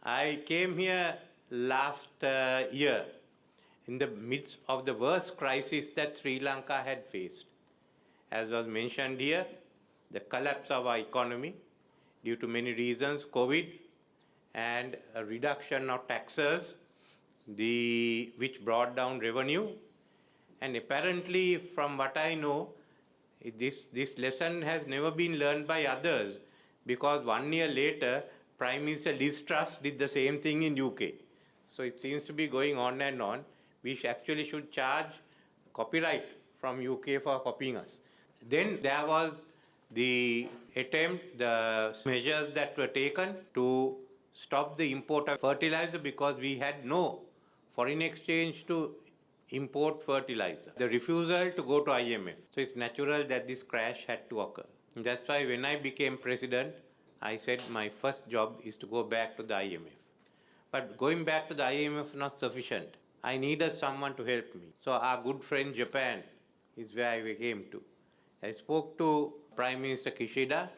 I came here last year in the midst of the worst crisis that Sri Lanka had faced. As was mentioned here, the collapse of our economy due to many reasons, COVID, and a reduction of taxes, which brought down revenue. And apparently, from what I know, this lesson has never been learned by others, because 1 year later, Prime Minister Liz Truss did the same thing in UK. So it seems to be going on and on. We actually should charge copyright from UK for copying us. Then there was the attempt, the measures that were taken to stop the import of fertilizer because we had no foreign exchange to import fertilizer. The refusal to go to IMF. So it's natural that this crash had to occur. And that's why when I became president, I said my first job is to go back to the IMF. But going back to the IMF is not sufficient. I needed someone to help me. So our good friend Japan is where I came to. I spoke to Prime Minister Kishida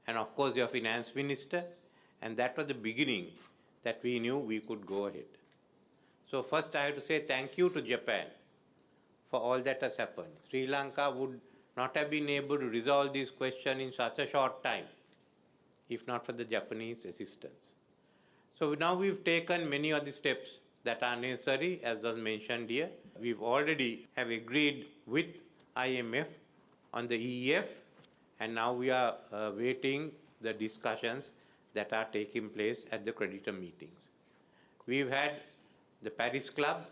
and of course your finance minister, and that was the beginning that we knew we could go ahead. So first I have to say thank you to Japan for all that has happened. Sri Lanka would not have been able to resolve this question in such a short time if not for the Japanese assistance. So now we've taken many of the steps that are necessary, as was mentioned here. We've already have agreed with IMF on the EEF, and now we are waiting the discussions that are taking place at the creditor meetings. We've had the Paris Club.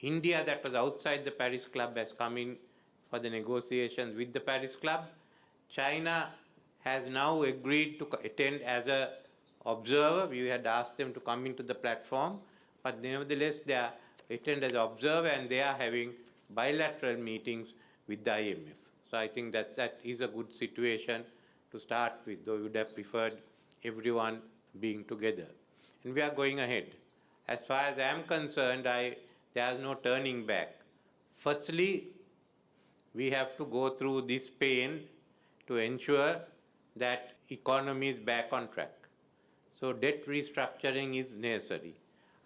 India, that was outside the Paris Club, has come in for the negotiations with the Paris Club. China has now agreed to attend as an observer. We had asked them to come into the platform, but nevertheless they are attend as observer, and they are having bilateral meetings with the IMF. So I think that that is a good situation to start with, though we would have preferred everyone being together. And we are going ahead. As far as I am concerned, there is no turning back. Firstly, we have to go through this pain to ensure that economy is back on track. So debt restructuring is necessary.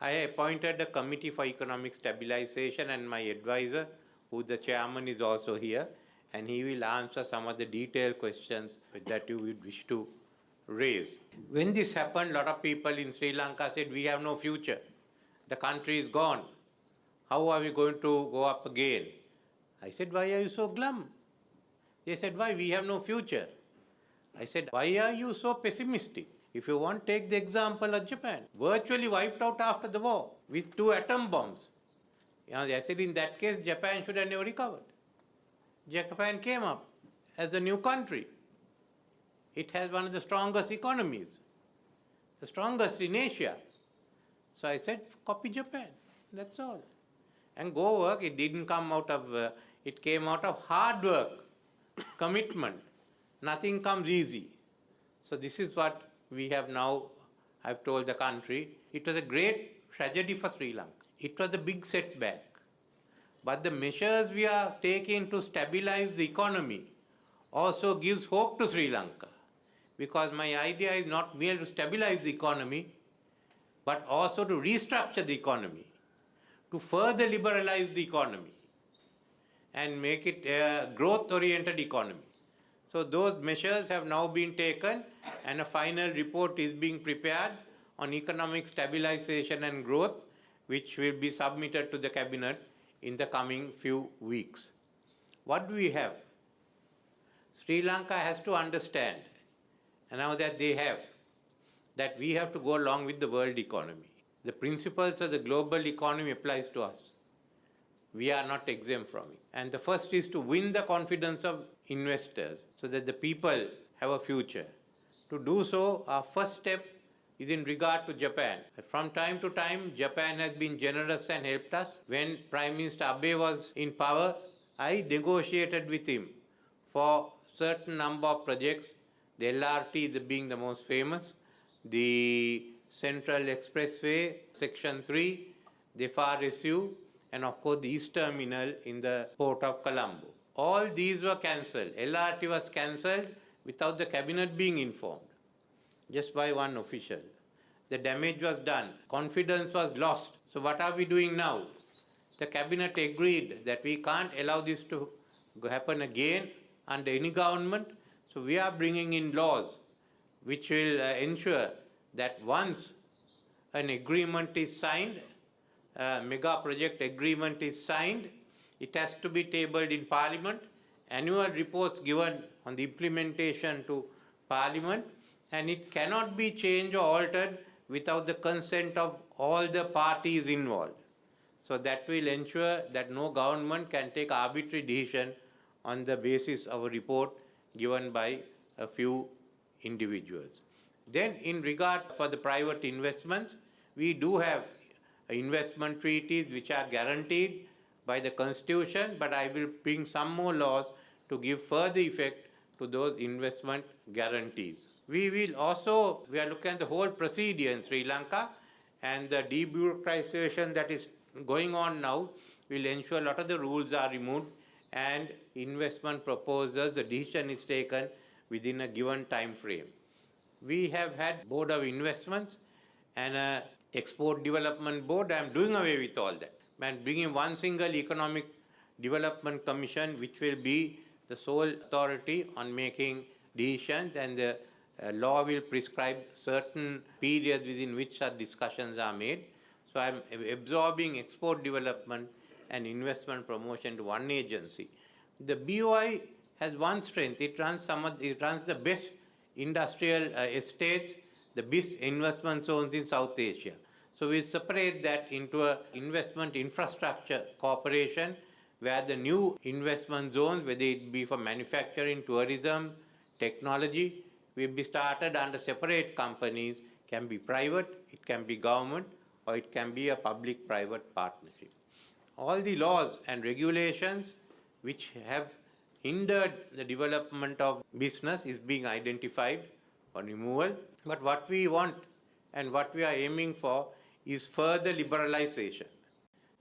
I appointed a committee for economic stabilization, and my advisor, who the chairman is also here, and he will answer some of the detailed questions that you would wish to raise. When this happened, a lot of people in Sri Lanka said, we have no future. The country is gone. How are we going to go up again? I said, why are you so glum? They said, why? We have no future. I said, why are you so pessimistic? If you want, take the example of Japan, virtually wiped out after the war with 2 atom bombs. I said, in that case, Japan should have never recovered. Japan came up as a new country. It has one of the strongest economies, the strongest in Asia. So I said, copy Japan, that's all. And go work. It didn't come out of, it came out of hard work, commitment. Nothing comes easy. So this is what we have now, I've told the country. It was a great tragedy for Sri Lanka. It was a big setback. But the measures we are taking to stabilize the economy also gives hope to Sri Lanka. Because my idea is not merely to stabilize the economy, but also to restructure the economy, to further liberalize the economy and make it a growth-oriented economy. So those measures have now been taken, and a final report is being prepared on economic stabilization and growth, which will be submitted to the cabinet in the coming few weeks. What do we have? Sri Lanka has to understand, and now that they have, that we have to go along with the world economy. The principles of the global economy applies to us. We are not exempt from it. And the first is to win the confidence of investors so that the people have a future. To do so, our first step is in regard to Japan. From time to time, Japan has been generous and helped us. When Prime Minister Abe was in power, I negotiated with him for certain number of projects, the LRT being the most famous, the Central Expressway, Section 3, the FAR-SU, and of course the East Terminal in the port of Colombo. All these were cancelled. LRT was cancelled without the cabinet being informed, just by one official. The damage was done. Confidence was lost. So what are we doing now? The cabinet agreed that we can't allow this to happen again under any government. So we are bringing in laws which will ensure that once an agreement is signed, a mega project agreement is signed, it has to be tabled in Parliament, annual reports given on the implementation to Parliament, and it cannot be changed or altered without the consent of all the parties involved. So that will ensure that no government can take arbitrary decision on the basis of a report given by a few individuals. Then in regard for the private investments, we do have investment treaties which are guaranteed by the Constitution, but I will bring some more laws to give further effect to those investment guarantees. We are looking at the whole procedure in Sri Lanka, and the debureaucratization that is going on now will ensure a lot of the rules are removed and investment proposals, the decision is taken within a given time frame. We have had Board of Investments and an Export Development Board. I am doing away with all that and bringing one single Economic Development Commission which will be the sole authority on making decisions, and the law will prescribe certain periods within which such discussions are made. So I am absorbing export development and investment promotion to one agency. The BOI has one strength. It runs the best industrial estates, the best investment zones in South Asia. So we separate that into an investment infrastructure corporation where the new investment zones, whether it be for manufacturing, tourism, technology, will be started under separate companies, can be private, it can be government, or it can be a public-private partnership. All the laws and regulations which have hindered the development of business is being identified for removal. But what we want and what we are aiming for is further liberalization.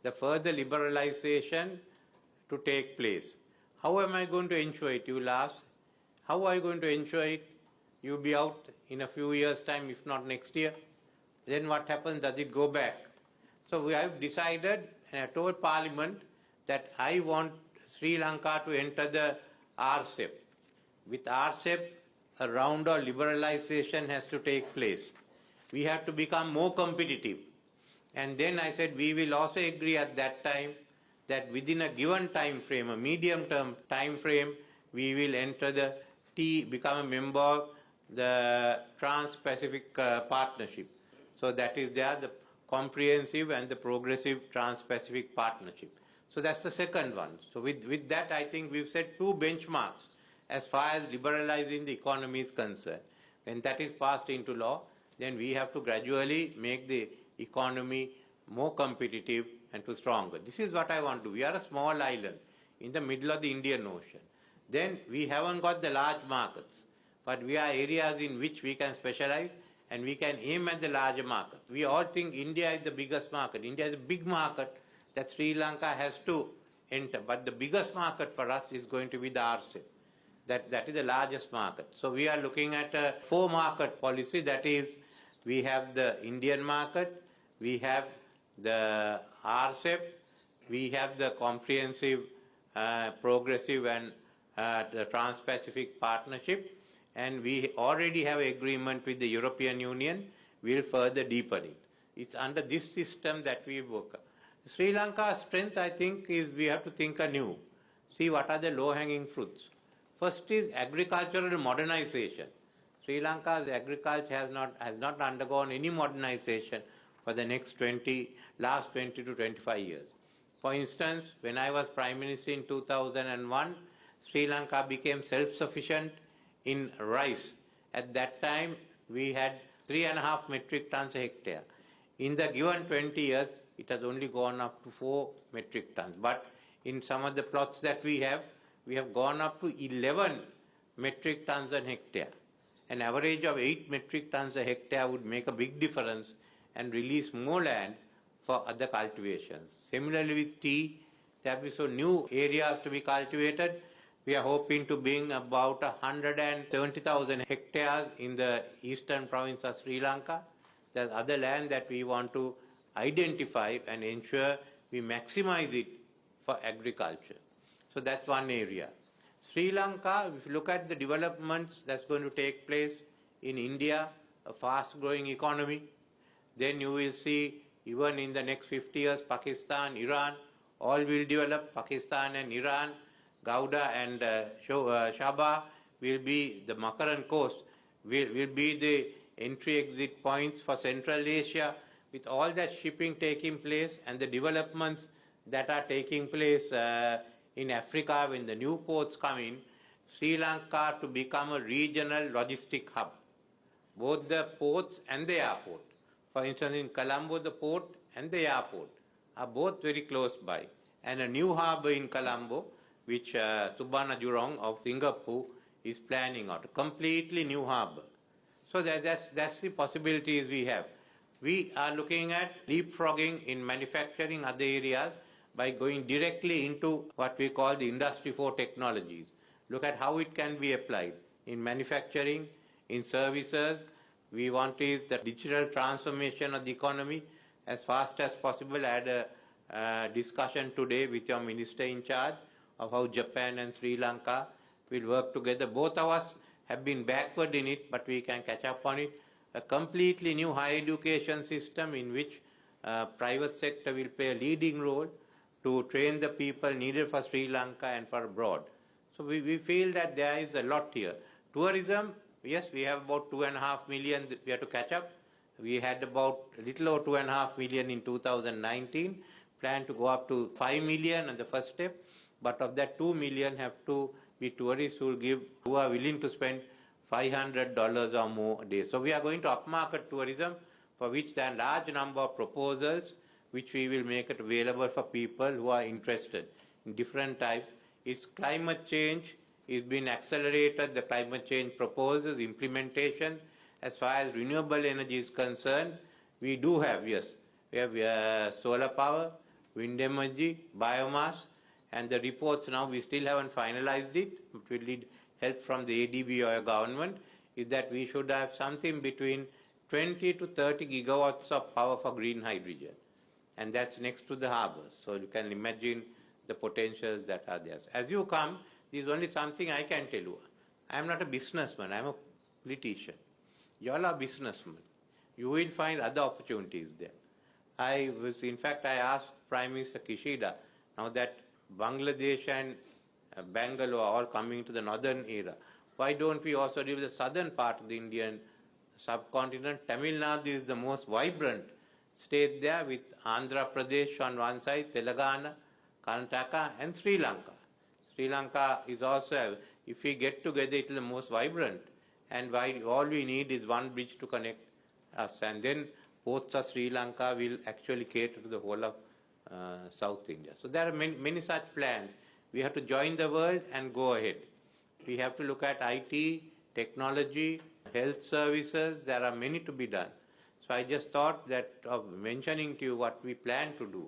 The further liberalization to take place. How am I going to ensure it? You will ask. How are you going to ensure it? You will be out in a few years' time, if not next year. Then what happens? Does it go back? So we have decided, and I told Parliament that I want Sri Lanka to enter the RCEP. With RCEP, a round of liberalization has to take place. We have to become more competitive. And then I said we will also agree at that time that within a given time frame, a medium-term time frame, we will enter become a member of the Trans-Pacific Partnership. So that is there, the comprehensive and the progressive Trans-Pacific Partnership. So that's the second one. So with that, I think we've set two benchmarks as far as liberalizing the economy is concerned. When that is passed into law, then we have to gradually make the economy more competitive and to stronger. This is what I want to do. We are a small island in the middle of the Indian Ocean. Then we haven't got the large markets, but we are areas in which we can specialize and we can aim at the larger market. We all think India is the biggest market. India is a big market that Sri Lanka has to enter, but the biggest market for us is going to be the RCEP. That is the largest market. So we are looking at a four-market policy. That is, we have the Indian market, we have the RCEP, we have the comprehensive, progressive and the Trans-Pacific Partnership, and we already have an agreement with the European Union. We will further deepen it. It's under this system that we work. Sri Lanka's strength, I think, is we have to think anew. See what are the low-hanging fruits. First is agricultural modernization. Sri Lanka's agriculture has not undergone any modernization for the last 20 to 25 years. For instance, when I was Prime Minister in 2001, Sri Lanka became self-sufficient in rice. At that time, we had 3.5 metric tons a hectare. In the given 20 years, it has only gone up to 4 metric tons. But in some of the plots that we have gone up to 11 metric tons a hectare. An average of 8 metric tons a hectare would make a big difference and release more land for other cultivations. Similarly with tea, there will be so new areas to be cultivated. We are hoping to bring about 170,000 hectares in the eastern province of Sri Lanka. there's other land that we want to identify and ensure we maximize it for agriculture. So that's one area. Sri Lanka, if you look at the developments that's going to take place in India, a fast-growing economy, then you will see even in the next 50 years, Pakistan, Iran, all will develop. Pakistan and Iran, Gouda and Shaba will be the Makaran coast, will be the entry-exit points for Central Asia, with all that shipping taking place and the developments that are taking place in Africa when the new ports come in, Sri Lanka to become a regional logistic hub, both the ports and the airport. For instance, in Colombo, the port and the airport are both very close by. And a new harbour in Colombo, which Subana Jurong of Singapore is planning out, a completely new harbour. So that's the possibilities we have. We are looking at leapfrogging in manufacturing other areas by going directly into what we call the Industry 4 technologies. Look at how it can be applied in manufacturing, in services. We want is the digital transformation of the economy as fast as possible. I had a discussion today with your minister in charge of how Japan and Sri Lanka will work together. Both of us have been backward in it, but we can catch up on it. A completely new higher education system in which private sector will play a leading role to train the people needed for Sri Lanka and for abroad. So we feel that there is a lot here. Tourism, yes, we have about 2.5 million that we have to catch up. We had about a little over 2.5 million in 2019, plan to go up to 5 million on the first step, but of that 2 million have to be tourists who are willing to spend $500 or more a day. So we are going to upmarket tourism, for which there are a large number of proposals which we will make it available for people who are interested in different types. It's climate change is being accelerated, the climate change proposals, implementation. As far as renewable energy is concerned, we do have, yes, we have solar power, wind energy, biomass, and the reports now, we still haven't finalized it, it will need help from the ADB or government, is that we should have something between 20 to 30 gigawatts of power for green hydrogen. And that's next to the harbors. So you can imagine the potentials that are there. As you come, this is only something I can tell you. I am not a businessman, I am a politician. You all are businessmen. You will find other opportunities there. In fact, I asked Prime Minister Kishida, now that Bangladesh and Bangalore are all coming to the northern era, why don't we also deal with the southern part of the Indian subcontinent? Tamil Nadu is the most vibrant state there, with Andhra Pradesh on one side, Telangana, Karnataka, and Sri Lanka. Sri Lanka is also, if we get together, it is the most vibrant. And all we need is one bridge to connect us. And then ports of Sri Lanka will actually cater to the whole of South India. So there are many such plans. We have to join the world and go ahead. We have to look at IT, technology, health services. There are many to be done. So I just thought that of mentioning to you what we plan to do,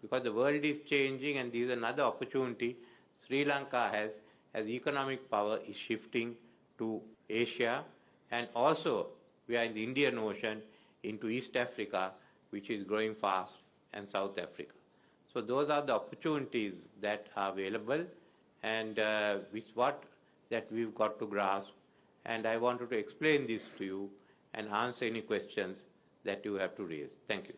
because the world is changing and there is another opportunity Sri Lanka has, as economic power is shifting to Asia, and also we are in the Indian Ocean into East Africa, which is growing fast, and South Africa. So those are the opportunities that are available, and that we've got to grasp. And I wanted to explain this to you and answer any questions that you have to raise. Thank you.